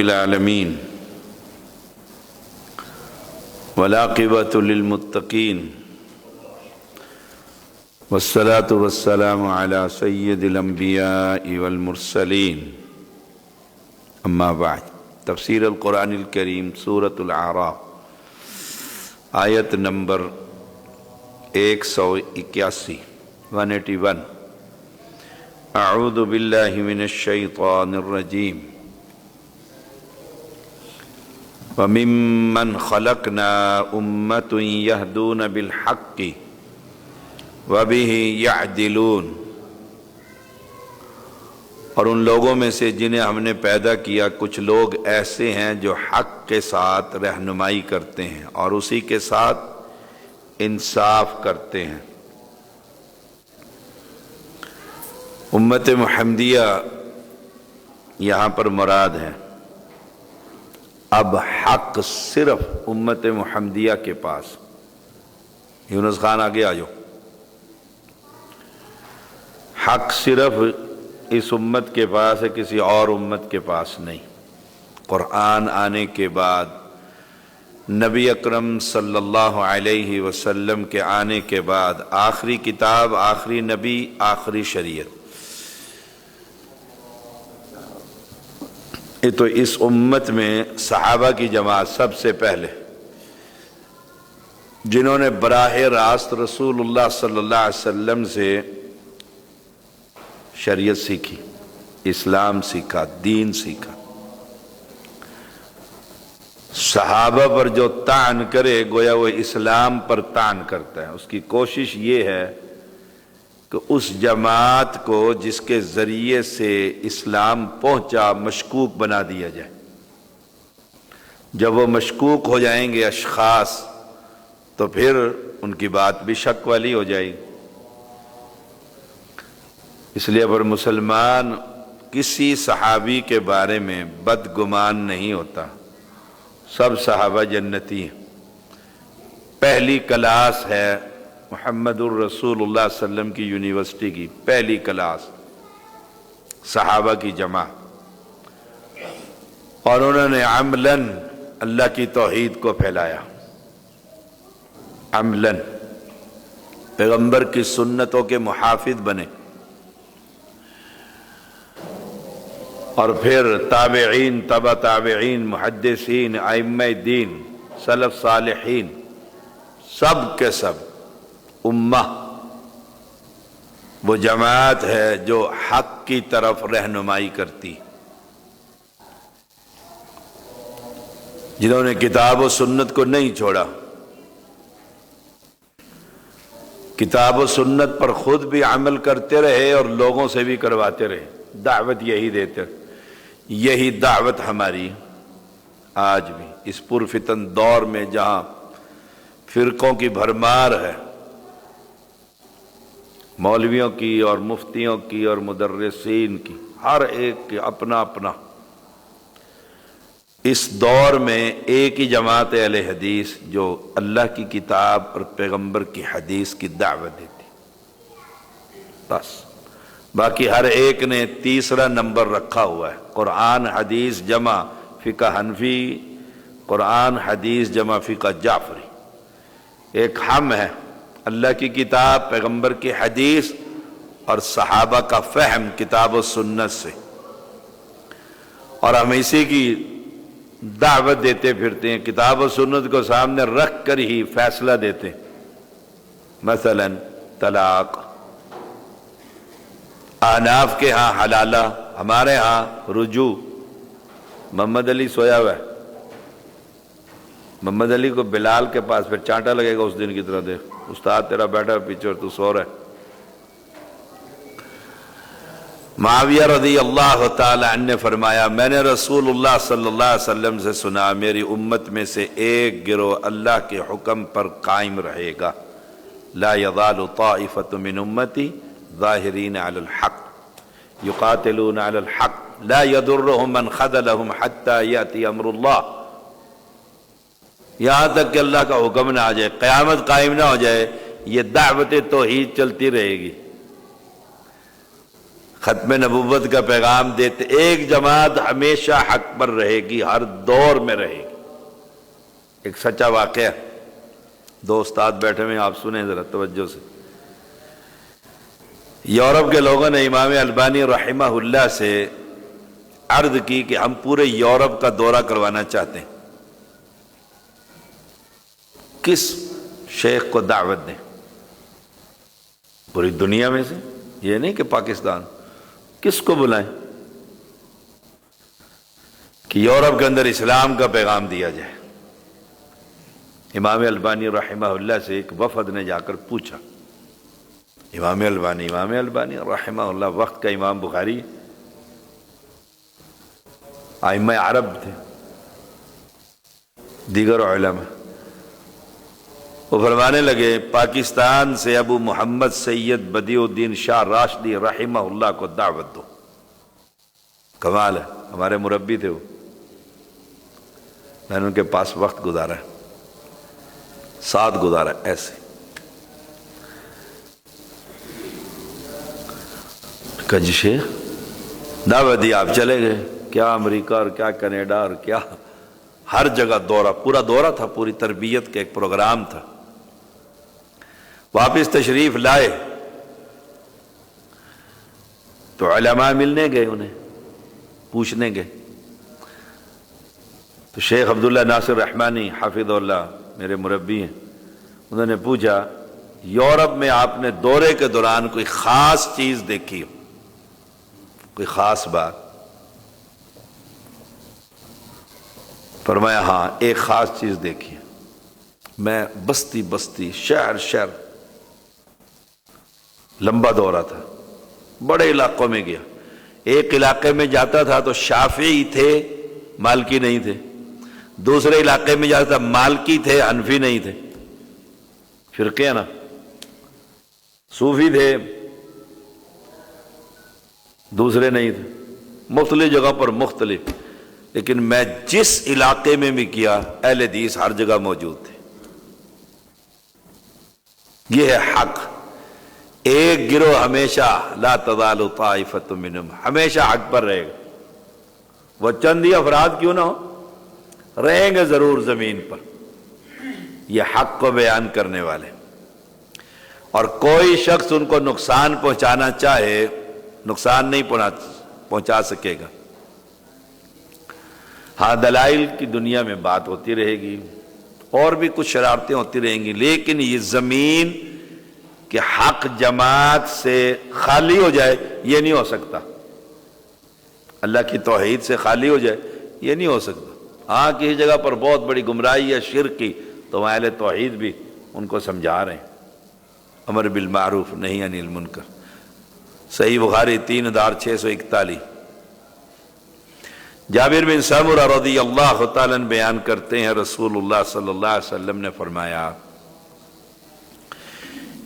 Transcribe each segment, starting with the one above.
العالمین والعاقبۃ للمتقین والصلاة والسلام علی سید الانبیاء والمرسلین اما بعد۔ تفسیر القرآن الکریم سورۃ الاعراف آیت نمبر 181 اعوذ باللہ من الشیطان الرجیم وَمِمَّنْ خَلَقْنَا أُمَّةٌ يَهْدُونَ بِالْحَقِّ وَبِهِ يَعْدِلُونَ، اور ان لوگوں میں سے جنہیں ہم نے پیدا کیا کچھ لوگ ایسے ہیں جو حق کے ساتھ رہنمائی کرتے ہیں اور اسی کے ساتھ انصاف کرتے ہیں۔ امت محمدیہ یہاں پر مراد ہے۔ اب حق صرف امت محمدیہ کے پاس، یونس خان آگے آ جاؤ، حق صرف اس امت کے پاس ہے، کسی اور امت کے پاس نہیں۔ قرآن آنے کے بعد، نبی اکرم صلی اللہ علیہ وسلم کے آنے کے بعد، آخری کتاب، آخری نبی، آخری شریعت، یہ تو اس امت میں صحابہ کی جماعت سب سے پہلے جنہوں نے براہ راست رسول اللہ صلی اللہ علیہ وسلم سے شریعت سیکھی، اسلام سیکھا، دین سیکھا۔ صحابہ پر جو طعن کرے گویا وہ اسلام پر طعن کرتا ہے۔ اس کی کوشش یہ ہے کہ اس جماعت کو جس کے ذریعے سے اسلام پہنچا مشکوک بنا دیا جائے۔ جب وہ مشکوک ہو جائیں گے اشخاص تو پھر ان کی بات بھی شک والی ہو جائے گی۔ اس لیے پر مسلمان کسی صحابی کے بارے میں بدگمان نہیں ہوتا، سب صحابہ جنتی ہیں۔ پہلی کلاس ہے محمد الرسول اللہ صلی اللہ علیہ وسلم کی یونیورسٹی کی پہلی کلاس، صحابہ کی جمع، اور انہوں نے عملاً اللہ کی توحید کو پھیلایا، عملاً پیغمبر کی سنتوں کے محافظ بنے، اور پھر تابعین، تبع تابعین، محدثین، ائمہ دین، سلف صالحین، سب کے سب امہ وہ جماعت ہے جو حق کی طرف رہنمائی کرتی، جنہوں نے کتاب و سنت کو نہیں چھوڑا، کتاب و سنت پر خود بھی عمل کرتے رہے اور لوگوں سے بھی کرواتے رہے، دعوت یہی دیتے رہے۔ یہی دعوت ہماری آج بھی اس پرفتن دور میں جہاں فرقوں کی بھرمار ہے، مولویوں کی اور مفتیوں کی اور مدرسین کی، ہر ایک کی اپنا اپنا، اس دور میں ایک ہی جماعت اہل حدیث جو اللہ کی کتاب اور پیغمبر کی حدیث کی دعوت دیتی، بس باقی ہر ایک نے تیسرا نمبر رکھا ہوا ہے۔ قرآن حدیث جمع فقہ حنفی، قرآن حدیث جمع فقہ جعفری، ایک ہم ہے اللہ کی کتاب، پیغمبر کی حدیث اور صحابہ کا فہم کتاب و سنت سے، اور ہم اسی کی دعوت دیتے پھرتے ہیں، کتاب و سنت کو سامنے رکھ کر ہی فیصلہ دیتے ہیں۔ مثلا طلاق احناف کے ہاں حلالہ، ہمارے ہاں رجوع۔ محمد علی سویا ہوا ہے، محمد علی کو بلال کے پاس پھر چانٹا لگے گا اس دن کی طرح، دیکھ استاد تیرا بیٹھا پیچھے اور تو سو رہا ہے۔ معاویہ رضی اللہ تعالی عنہ نے فرمایا، میں نے رسول اللہ صلی اللہ علیہ وسلم سے سنا، میری امت میں سے ایک گروہ اللہ کے حکم پر قائم رہے گا، لا یزال طائفۃ من امتی ظاہرین علی الحق یقاتلون علی الحق لا یضرهم من خذلهم حتی یأتی امر اللہ، یہاں تک کہ اللہ کا حکم نہ آ جائے، قیامت قائم نہ ہو جائے، یہ دعوت توحید چلتی رہے گی۔ ختم نبوت کا پیغام دیتے، ایک جماعت ہمیشہ حق پر رہے گی، ہر دور میں رہے گی۔ ایک سچا واقعہ، دو استاد بیٹھے ہوئے ہیں، آپ سنیں ذرا توجہ سے۔ یورپ کے لوگوں نے امام البانی رحمہ اللہ سے عرض کی کہ ہم پورے یورپ کا دورہ کروانا چاہتے ہیں، کس شیخ کو دعوت دیں؟ پوری دنیا میں سے، یہ نہیں کہ پاکستان، کس کو بلائیں کہ یورپ کے اندر اسلام کا پیغام دیا جائے؟ امام البانی رحمہ اللہ سے ایک وفد نے جا کر پوچھا، امام البانی رحمہ اللہ وقت کا امام بخاری، ائمہ عرب تھے، دیگر علماء، وہ فرمانے لگے پاکستان سے ابو محمد سید بدیع الدین شاہ راشدی رحمہ اللہ کو دعوت دو۔ کمال ہے، ہمارے مربی تھے وہ، میں نے ان کے پاس وقت گزارا ہے، ساتھ گزارا ایسے۔ کہ جی شیخ دعوت دی، آپ چلے گئے، کیا امریکہ اور کیا کینیڈا اور کیا ہر جگہ دورہ، پورا دورہ تھا، پوری تربیت کا ایک پروگرام تھا۔ واپس تشریف لائے تو علماء ملنے گئے، انہیں پوچھنے گئے تو شیخ عبداللہ ناصر رحمانی حافظ اللہ میرے مربی ہیں، انہوں نے پوچھا یورپ میں آپ نے دورے کے دوران کوئی خاص چیز دیکھی ہو، کوئی خاص بات؟ فرمایا ہاں ایک خاص چیز دیکھی ہے، میں بستی بستی شہر شہر، لمبا دورہ تھا، بڑے علاقوں میں گیا، ایک علاقے میں جاتا تھا تو شافعی تھے، مالکی نہیں تھے، دوسرے علاقے میں جاتا تھا مالکی تھے، حنفی نہیں تھے، فرقے ہیں نا، صوفی تھے، دوسرے نہیں تھے، مختلف جگہ پر مختلف، لیکن میں جس علاقے میں بھی کیا اہل حدیث ہر جگہ موجود تھے۔ یہ ہے حق، ایک گروہ ہمیشہ لا تزال طائفۃ منہم، ہمیشہ حق پر رہے گا، وہ چند ہی افراد کیوں نہ ہو، رہیں گے ضرور زمین پر، یہ حق کو بیان کرنے والے، اور کوئی شخص ان کو نقصان پہنچانا چاہے نقصان نہیں پہنچا سکے گا۔ ہاں دلائل کی دنیا میں بات ہوتی رہے گی، اور بھی کچھ شرارتیں ہوتی رہیں گی، لیکن یہ زمین کہ حق جماعت سے خالی ہو جائے یہ نہیں ہو سکتا، اللہ کی توحید سے خالی ہو جائے یہ نہیں ہو سکتا۔ ہاں کسی جگہ پر بہت بڑی گمراہی ہے شرک کی، تو اہل توحید بھی ان کو سمجھا رہے ہیں، امر بالمعروف نہی عن المنکر، صحیح بخاری 3641۔ جابر بن سمرہ رضی اللہ تعالیٰ عنہ بیان کرتے ہیں رسول اللہ صلی اللہ علیہ وسلم نے فرمایا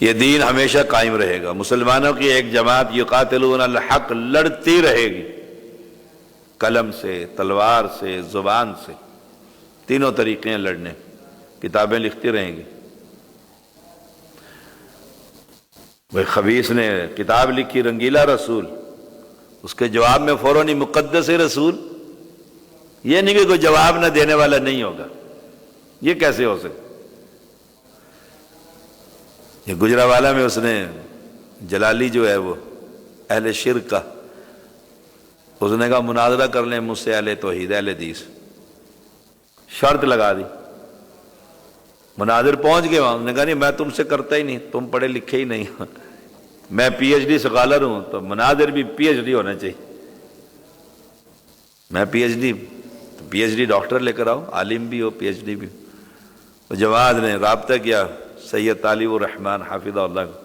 یہ دین ہمیشہ قائم رہے گا، مسلمانوں کی ایک جماعت یقاتلون الحق لڑتی رہے گی، قلم سے، تلوار سے، زبان سے، تینوں طریقے ہیں لڑنے، کتابیں لکھتی رہیں گی۔ وہ خبیث نے کتاب لکھی رنگیلا رسول، اس کے جواب میں فوراً ہی مقدس رسول، یہ نہیں کہ کوئی جواب نہ دینے والا نہیں ہوگا، یہ کیسے ہو سکتا؟ یہ گجرانوالہ میں اس نے جلالی جو ہے وہ اہل شرک کا، اس نے کہا مناظرہ کر لیں مجھ سے اہل توحید اہل حدیث، شرط لگا دی، مناظر پہنچ گئے وہاں، انہوں نے کہا نہیں میں تم سے کرتا ہی نہیں، تم پڑھے لکھے ہی نہیں، میں پی ایچ ڈی اسکالر ہوں، تو مناظر بھی پی ایچ ڈی ہونا چاہیے، میں پی ایچ ڈی ڈاکٹر لے کر آؤ، عالم بھی ہو پی ایچ ڈی بھی ہو۔ تو جماعت نے رابطہ کیا سید طالب الرحمن حافظہ اللہ کو،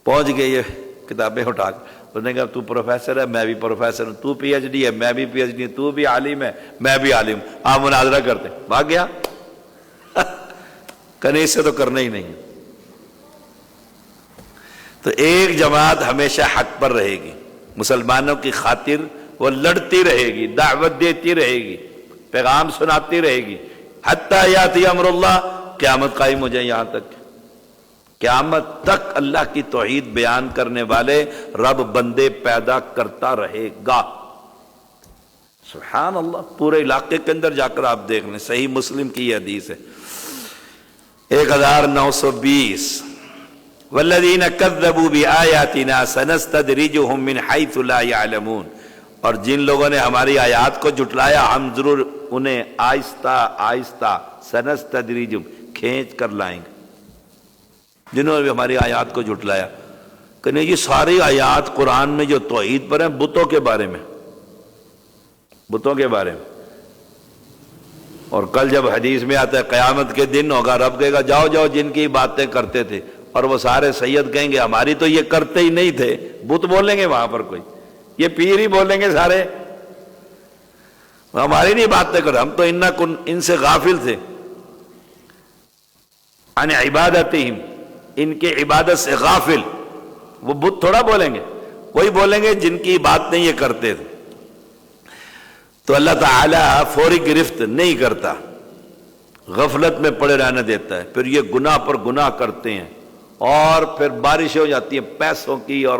پہنچ گئے یہ کتابیں اٹھا کر، اس نے کہا تو پروفیسر ہے میں بھی پروفیسر ہوں، تو پی ایچ ڈی ہے میں بھی پی ایچ ڈی ہوں، تو بھی عالم ہے میں بھی عالم، آپ مناظرہ کرتے، بھاگ گیا، کہیں اس سے تو کرنا ہی نہیں۔ تو ایک جماعت ہمیشہ حق پر رہے گی، مسلمانوں کی خاطر وہ لڑتی رہے گی، دعوت دیتی رہے گی، پیغام سناتی رہے گی، حتی یاتی امر اللہ، قیامت قائم ہو جائے یہاں تک۔ قیامت تک اللہ کی توحید بیان کرنے والے رب بندے پیدا کرتا رہے گا۔ سبحان اللہ، پورے علاقے کے اندر جا کر آپ دیکھ لیں، صحیح مسلم کی یہ حدیث ہے 1920، والذین کذبوا بآیاتنا سنستدرجهم من حیث لا یعلمون، اور جن لوگوں نے ہماری آیات کو جھٹلایا ہم ضرور انہیں آہستہ آہستہ سنستدرجهم کھینچ کر لائیں گے۔ جنہوں نے بھی ہماری آیات کو جھٹلایا، کہ نہیں یہ ساری آیات قرآن میں جو توحید پر ہیں بتوں کے بارے میں، بتوں کے بارے میں۔ اور کل جب حدیث میں آتا ہے قیامت کے دن ہوگا، رب کہے گا جاؤ جاؤ جن کی باتیں کرتے تھے، اور وہ سارے سید کہیں گے ہماری تو یہ کرتے ہی نہیں تھے، بت بولیں گے وہاں پر کوئی، یہ پیر ہی بولیں گے سارے، ہماری نہیں باتیں کر، ہم تو ان سے غافل تھے، عن عبادتہم، ان کے عبادت سے غافل۔ وہ بت تھوڑا بولیں گے، وہی بولیں گے جن کی بات نہیں یہ کرتے تھے۔ تو اللہ تعالیٰ فوری گرفت نہیں کرتا، غفلت میں پڑے رہنے دیتا ہے، پھر یہ گناہ پر گناہ کرتے ہیں، اور پھر بارشیں ہو جاتی ہیں پیسوں کی، اور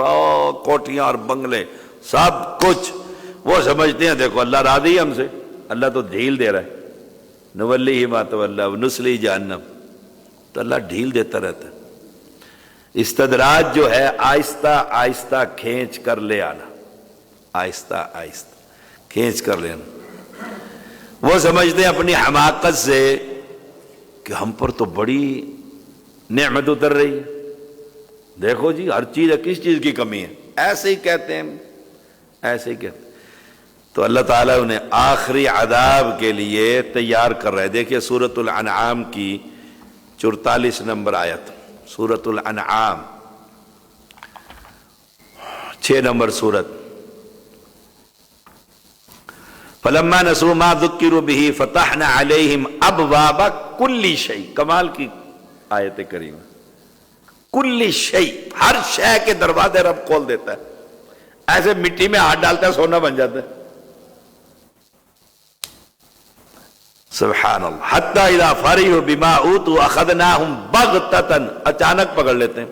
کوٹھیاں اور بنگلے سب کچھ، وہ سمجھتے ہیں دیکھو اللہ راضی ہے ہم سے، اللہ تو ڈھیل دے رہا ہے، نولیہ ما تولی ونصلیہ جہنم، تو اللہ ڈھیل دیتا رہتا ہے۔ استدراج جو ہے آہستہ آہستہ کھینچ کر لے آنا، آہستہ آہستہ کھینچ کر لینا۔ وہ سمجھتے ہیں اپنی حماقت سے کہ ہم پر تو بڑی نعمت اتر رہی ہے، دیکھو جی ہر چیز ہے، کس چیز کی کمی ہے، ایسے ہی کہتے ہیں، ایسے ہی کہتے ہیں۔ تو اللہ تعالیٰ انہیں آخری عذاب کے لیے تیار کر رہے۔ دیکھیے سورۃ الانعام کی 44 نمبر آیت، سورۃ الانعام 6 نمبر سورت۔ فلما نسوا ما ذکروا به فتحنا علیہم ابواب کل شیء، کمال کی آیت کریمہ، کل شیء، ہر شے کے دروازے رب کھول دیتا ہے، ایسے مٹی میں ہاتھ ڈالتا ہے سونا بن جاتا ہے، سبحان اللہ۔ حتی اذا فرحوا بما اوتوا اخذناہم بغتۃ، اچانک پکڑ لیتے ہیں،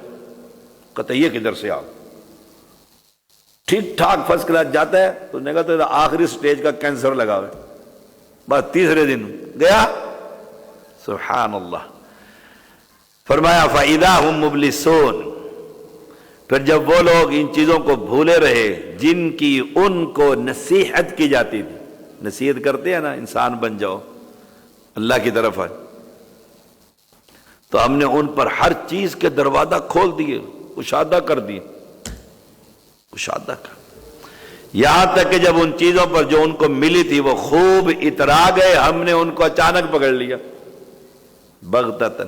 کہتے ہیں یہ کدھر سے آؤ، ٹھیک ٹھاک فرسٹ کلاس جاتا ہے تو نے کہا تو آخری سٹیج کا کینسر لگا ہوئے، بس تیسرے دن گیا، سبحان اللہ۔ فرمایا فَإِذَا هُمْ مُبْلِسُونَ، پھر جب وہ لوگ ان چیزوں کو بھولے رہے جن کی ان کو نصیحت کی جاتی تھی، نصیحت کرتے ہیں نا انسان بن جاؤ، اللہ کی طرف آئے، تو ہم نے ان پر ہر چیز کے دروازہ کھول دیے، کشادہ کر دیے، کشادہ کر، یہاں تک کہ جب ان چیزوں پر جو ان کو ملی تھی وہ خوب اترا گئے، ہم نے ان کو اچانک پکڑ لیا، بغتتاً،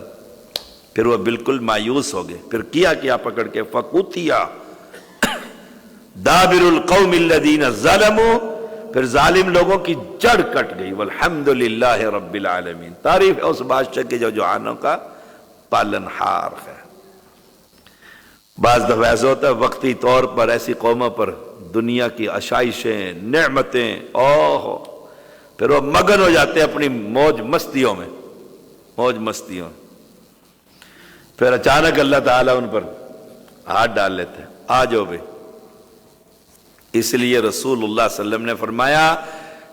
پھر وہ بالکل مایوس ہو گئے، پھر کیا پکڑ کے فَقُطِعَ دَابِرُ الْقَوْمِ الَّذِينَ ظَلَمُوا، پھر ظالم لوگوں کی جڑ کٹ گئی، وَالْحَمْدُ لِلَّهِ رَبِّ الْعَالَمِينَ، تعریف ہے اس بادشاہ کے جو جہانوں کا پالنہار ہے۔ بعض دفعہ ایسا ہوتا ہے وقتی طور پر ایسی قوموں پر دنیا کی عشائشیں، نعمتیں، پھر وہ مگن ہو جاتے ہیں اپنی موج مستیوں میں، موج مستیوں میں، پھر اچانک اللہ تعالیٰ ان پر ہاتھ ڈال لیتے ہیں، آ جاؤ بھائی۔ اس لیے رسول اللہ صلی اللہ علیہ وسلم نے فرمایا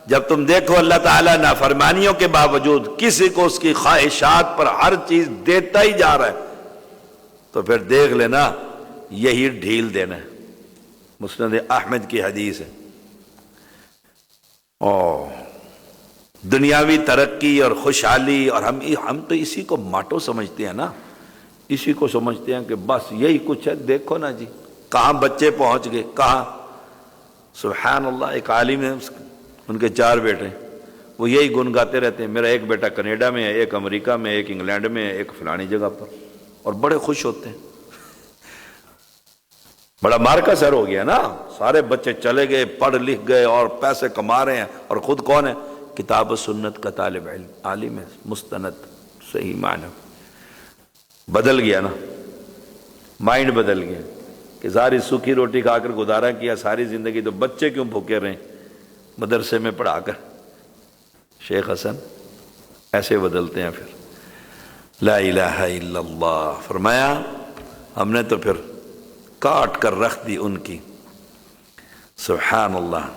جب تم دیکھو اللہ تعالیٰ نافرمانیوں کے باوجود کسی کو اس کی خواہشات پر ہر چیز دیتا ہی جا رہا ہے، تو پھر دیکھ لینا یہی ڈھیل دینا ہے۔ مسند احمد کی حدیث ہے، دنیاوی ترقی اور خوشحالی، اور ہم تو اسی کو ماٹو سمجھتے ہیں نا، اسی کو سمجھتے ہیں کہ بس یہی کچھ ہے، دیکھو نا جی کہاں بچے پہنچ گئے، کہاں، سبحان اللہ۔ ایک عالم ہے، ان کے 4 بیٹے، وہ یہی گنگاتے رہتے ہیں، میرا ایک بیٹا کینیڈا میں ہے، ایک امریکہ میں، ایک انگلینڈ میں ہے، ایک فلانی جگہ پر، اور بڑے خوش ہوتے ہیں، بڑا مار کا سر ہو گیا نا، سارے بچے چلے گئے، پڑھ لکھ گئے اور پیسے کما رہے ہیں، اور خود کون ہے؟ کتاب و سنت کا طالب علم، عالم ہے، مستند، صحیح معنی بدل گیا نا، مائنڈ بدل گیا کہ ساری سوکھی روٹی کھا کر گزارا کیا ساری زندگی، تو بچے کیوں بھوکے رہیں مدرسے میں پڑھا کر۔ شیخ حسن ایسے بدلتے ہیں پھر، لا الہ الا اللہ، فرمایا ہم نے تو پھر کاٹ کر رکھ دی ان کی، سبحان اللہ۔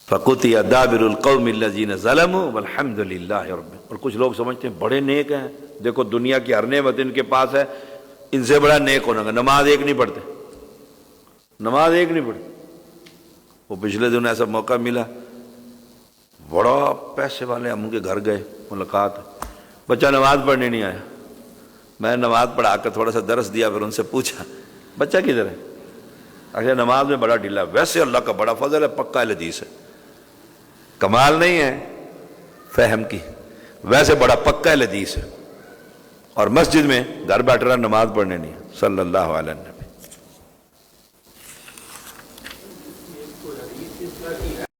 فَقُطِعَ دَابِرُ الْقَوْمِ الَّذِينَ ظَلَمُوا وَالْحَمْدُ لِلَّهِ رَبِّ۔ اور کچھ لوگ سمجھتے ہیں بڑے نیک ہیں، دیکھو دنیا کی ہر نعمت ان کے پاس ہے، ان سے بڑا نیک ہونا گا، نماز ایک نہیں پڑھتے، نماز ایک نہیں پڑھتے۔ وہ پچھلے دن ایسا موقع ملا، بڑا پیسے والے ہم ان کے گھر گئے، ملاقات، بچہ نماز پڑھنے نہیں آیا، میں نے نماز پڑھا کر تھوڑا سا درس دیا، پھر ان سے پوچھا بچہ کدھر ہے؟ اچھا نماز میں بڑا ڈھیلا، ویسے اللہ کا بڑا فضل ہے، پکا اہل حدیث ہے، کمال نہیں ہے فہم کی، ویسے بڑا پکا اہل حدیث ہے، اور مسجد میں گھر بیٹھ رہا نماز پڑھنے نہیں، صلی اللہ علیہ وسلم۔